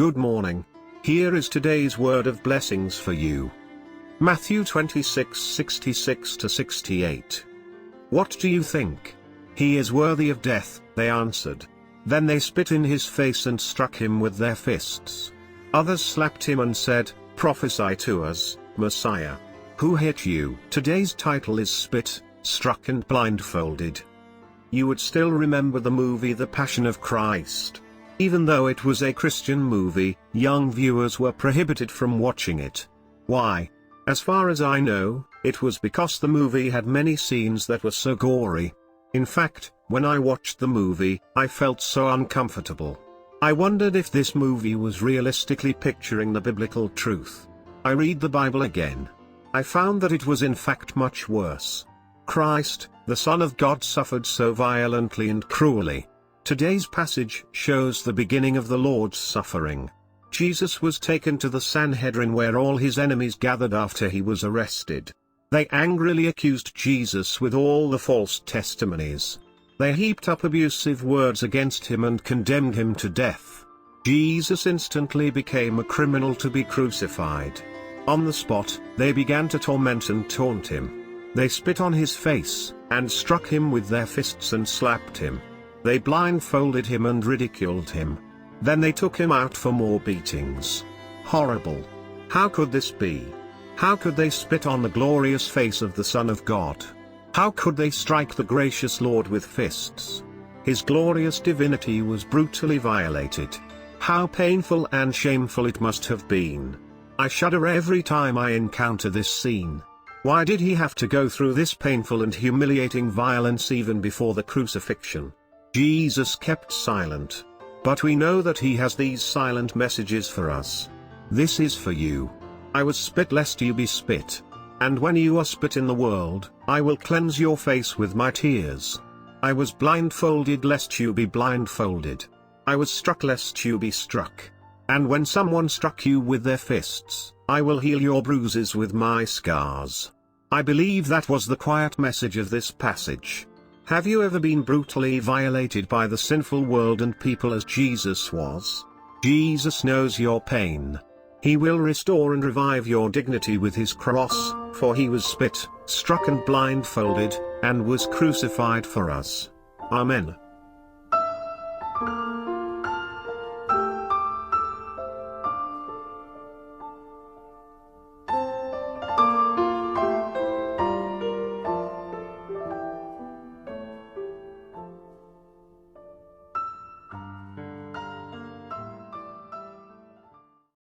Good morning. Here is today's word of blessings for you. Matthew 26:66-68. What do you think? He is worthy of death, they answered. Then they spit in his face and struck him with their fists. Others slapped him and said, Prophesy to us, Messiah. Who hit you? Today's title is Spit, Struck and Blindfolded. You would still remember the movie The Passion of Christ. Even though it was a Christian movie, young viewers were prohibited from watching it. Why? As far as I know, it was because the movie had many scenes that were so gory. In fact, when I watched the movie, I felt so uncomfortable. I wondered if this movie was realistically picturing the biblical truth. I read the Bible again. I found that it was in fact much worse. Christ, the Son of God, suffered so violently and cruelly. Today's passage shows the beginning of the Lord's suffering. Jesus was taken to the Sanhedrin where all his enemies gathered after he was arrested. They angrily accused Jesus with all the false testimonies. They heaped up abusive words against him and condemned him to death. Jesus instantly became a criminal to be crucified. On the spot, they began to torment and taunt him. They spit on his face, and struck him with their fists and slapped him. They blindfolded him and ridiculed him. Then they took him out for more beatings. Horrible. How could this be? How could they spit on the glorious face of the Son of God? How could they strike the gracious Lord with fists? His glorious divinity was brutally violated. How painful and shameful it must have been. I shudder every time I encounter this scene. Why did he have to go through this painful and humiliating violence even before the crucifixion? Jesus kept silent. But we know that he has these silent messages for us. This is for you. I was spit lest you be spit. And when you are spit in the world, I will cleanse your face with my tears. I was blindfolded lest you be blindfolded. I was struck lest you be struck. And when someone struck you with their fists, I will heal your bruises with my scars. I believe that was the quiet message of this passage. Have you ever been brutally violated by the sinful world and people as Jesus was? Jesus knows your pain. He will restore and revive your dignity with his cross, for he was spit, struck and blindfolded, and was crucified for us. Amen.